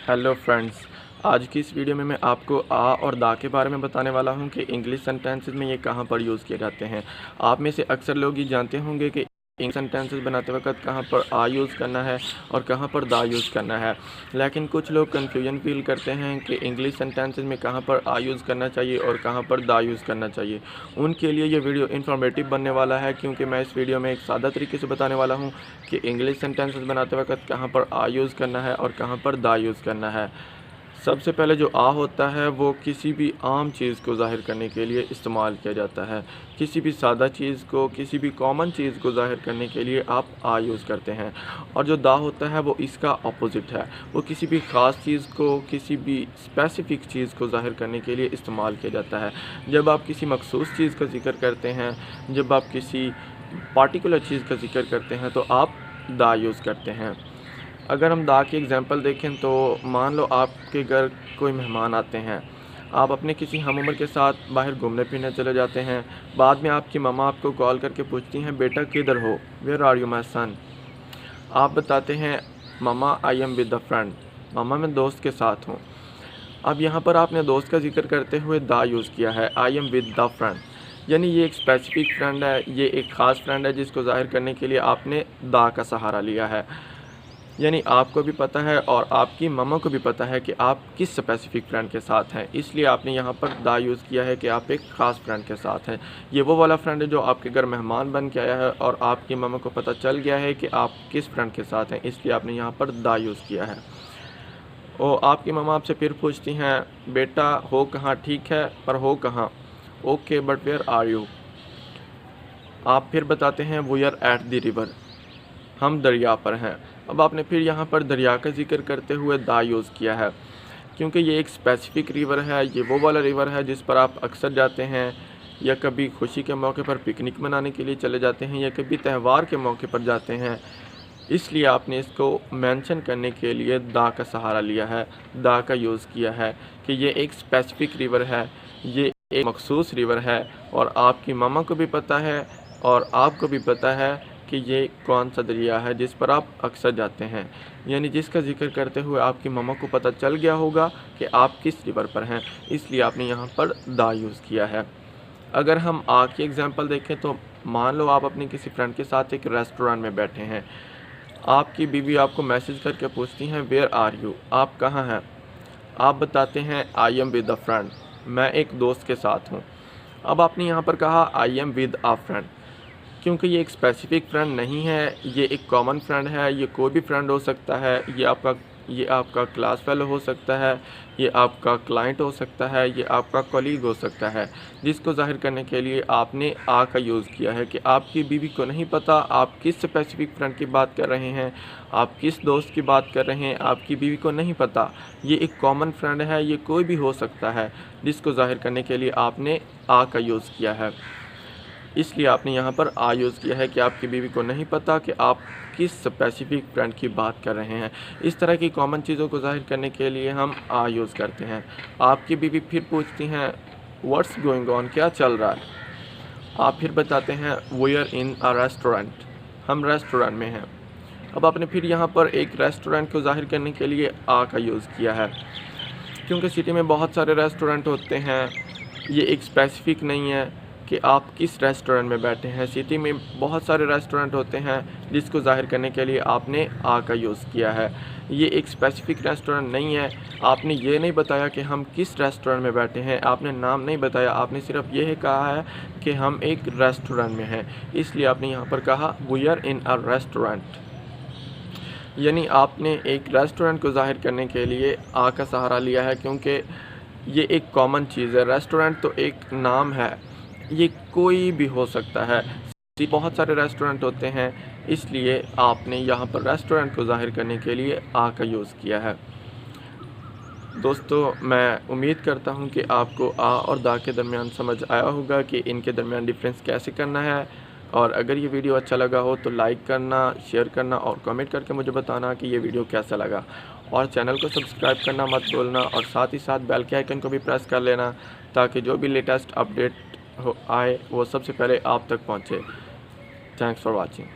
Hello friends, आज की इस वीडियो में मैं आपको आ और दा के बारे में बताने वाला हूं कि इंग्लिश सेंटेंसेस में ये कहां पर यूज़ किए जाते हैं। आप में से अक्सर लोग ये जानते होंगे कि इंग्लिश सेंटेंसेस बनाते वक्त कहां पर आ यूज़ करना है और कहां पर दा यूज़ करना है। लेकिन कुछ लोग कन्फ्यूजन फील करते हैं कि इंग्लिश सेंटेंसेस में कहां पर आ यूज़ करना चाहिए और कहां पर दा यूज़ करना चाहिए। उनके लिए ये वीडियो इन्फॉर्मेटिव बनने वाला है, क्योंकि मैं इस वीडियो में एक सादा तरीके से बताने वाला हूँ कि इंग्लिश सेंटेंसेस बनाते वक्त कहाँ पर आ यूज़ करना है और कहाँ पर दा यूज़ करना है। सबसे पहले जो आ होता है वो किसी भी आम चीज़ को ज़ाहिर करने के लिए इस्तेमाल किया जाता है। किसी भी सादा चीज़ को, किसी भी कॉमन चीज़ को ज़ाहिर करने के लिए आप आ यूज़ करते हैं। और जो दा होता है वो इसका अपोज़िट है। वो किसी भी ख़ास चीज़ को, किसी भी स्पेसिफ़िक चीज़ को ज़ाहिर करने के लिए इस्तेमाल किया जाता है। जब आप किसी मख़सूस चीज़ का ज़िक्र करते हैं, जब आप किसी पार्टिकुलर चीज़ का ज़िक्र करते हैं, तो आप दा यूज़ करते हैं। अगर हम दा की एग्ज़ाम्पल देखें तो मान लो आपके घर कोई मेहमान आते हैं। आप अपने किसी हम-उम्र के साथ बाहर घूमने-फिरने चले जाते हैं। बाद में आपकी मम्मा आपको कॉल करके पूछती हैं, बेटा किधर हो? Where are you my son? आप बताते हैं, मम्मा I am with the friend. मम्मा मैं दोस्त के साथ हूँ। अब यहाँ पर आपने दोस्त का ज़िक्र करते हुए दा यूज़ किया है, आई एम विद द फ्रेंड। यानी ये एक स्पेसिफ़िक फ्रेंड है, ये एक ख़ास फ्रेंड है जिसको ज़ाहिर करने के लिए आपने दा का सहारा लिया है। यानी आपको भी पता है और आपकी मम्मा को भी पता है कि आप किस स्पेसिफ़िक फ्रेंड के साथ हैं, इसलिए आपने यहाँ पर दा यूज़ किया है कि आप एक ख़ास फ्रेंड के साथ हैं। ये वो वाला फ्रेंड है जो आपके घर मेहमान बन के आया है और आपकी मम्मा को पता चल गया है कि आप किस फ्रेंड के साथ हैं, इसलिए आपने यहाँ पर दा यूज़ किया है। और आपकी मम्मा आपसे फिर पूछती हैं, बेटा हो कहाँ? ठीक है, पर हो कहाँ? Okay but where are you? आप फिर बताते हैं, we are at the river. हम दरिया पर हैं। अब आपने फिर यहाँ पर दरिया का ज़िक्र करते हुए दा यूज़ किया है, क्योंकि ये एक स्पेसिफ़िक रिवर है। ये वो वाला रिवर है जिस पर आप अक्सर जाते हैं, या कभी खुशी के मौके पर पिकनिक मनाने के लिए चले जाते हैं, या कभी त्यौहार के मौके पर जाते हैं। इसलिए आपने इसको मेंशन करने के लिए दा का सहारा लिया है, दा का यूज़ किया है कि ये एक स्पेसिफ़िक रिवर है, ये एक मख़सूस रिवर है और आपकी मम्मा को भी पता है और आपको भी पता है कि ये कौन-सा दरिया है जिस पर आप अक्सर जाते हैं। यानी जिसका ज़िक्र करते हुए आपकी मम्मा को पता चल गया होगा कि आप किस रिवर पर हैं, इसलिए आपने यहाँ पर दा यूज़ किया है। अगर हम आ की एग्ज़ाम्पल देखें तो मान लो आप अपने किसी फ्रेंड के साथ एक रेस्टोरेंट में बैठे हैं। आपकी बीवी आपको मैसेज करके पूछती हैं, वेयर आर यू? आप कहाँ हैं? आप बताते हैं, आई एम विद अ फ्रेंड। मैं एक दोस्त के साथ हूँ। अब आपने यहाँ पर कहा आई एम विद अ फ्रेंड, क्योंकि ये एक स्पेसिफ़िक फ्रेंड नहीं है, ये एक कॉमन फ्रेंड है। ये कोई भी फ्रेंड हो सकता है। ये आपका क्लास फेलो हो सकता है, ये आपका क्लाइंट हो सकता है, ये आपका कॉलीग हो सकता है, जिसको ज़ाहिर करने के लिए आपने आ का यूज़ किया है कि आपकी बीवी को नहीं पता आप किस स्पेसिफ़िक फ्रेंड की बात कर रहे हैं, आप किस दोस्त की बात कर रहे हैं, आपकी बीवी को नहीं पता। ये एक कॉमन फ्रेंड है, ये कोई भी हो सकता है, जिसको ज़ाहिर करने के लिए आपने आ का यूज़ किया है। इसलिए आपने यहाँ पर आ यूज़ किया है कि आपकी बीवी को नहीं पता कि आप किस स्पेसिफ़िक फ्रेंड की बात कर रहे हैं। इस तरह की कॉमन चीज़ों को ज़ाहिर करने के लिए हम आ यूज़ करते हैं। आपकी बीवी फिर पूछती हैं, व्हाट्स गोइंग ऑन? क्या चल रहा है? आप फिर बताते हैं, we are in a restaurant. हम रेस्टोरेंट में हैं। अब आपने फिर यहाँ पर एक रेस्टोरेंट को ज़ाहिर करने के लिए आ का यूज़ किया है, क्योंकि सिटी में बहुत सारे रेस्टोरेंट होते हैं। ये एक स्पेसिफ़िक नहीं है कि आप किस रेस्टोरेंट में बैठे हैं। सिटी में बहुत सारे रेस्टोरेंट होते हैं, जिसको ज़ाहिर करने के लिए आपने आ का यूज़ किया है। ये एक स्पेसिफ़िक रेस्टोरेंट नहीं है। आपने ये नहीं बताया कि हम किस रेस्टोरेंट में बैठे हैं, आपने नाम नहीं बताया, आपने सिर्फ़ ये कहा है कि हम एक रेस्टोरेंट में हैं। इसलिए आपने यहाँ पर कहा, we are in a restaurant. यानी आपने एक रेस्टोरेंट को ज़ाहिर करने के लिए आ का सहारा लिया है, क्योंकि ये एक कॉमन चीज़ है। रेस्टोरेंट तो एक नाम है, ये कोई भी हो सकता है। बहुत सारे रेस्टोरेंट होते हैं, इसलिए आपने यहाँ पर रेस्टोरेंट को ज़ाहिर करने के लिए आ का यूज़ किया है। दोस्तों, मैं उम्मीद करता हूँ कि आपको आ और दा के दरमियान समझ आया होगा कि इनके दरमियान डिफ़रेंस कैसे करना है। और अगर ये वीडियो अच्छा लगा हो तो लाइक करना, शेयर करना और कमेंट करके मुझे बताना कि ये वीडियो कैसा लगा। और चैनल को सब्सक्राइब करना मत भूलना और साथ ही साथ बेल के आइकन को भी प्रेस कर लेना, ताकि जो भी लेटेस्ट अपडेट आए वो सबसे पहले आप तक पहुँचे। Thanks for watching.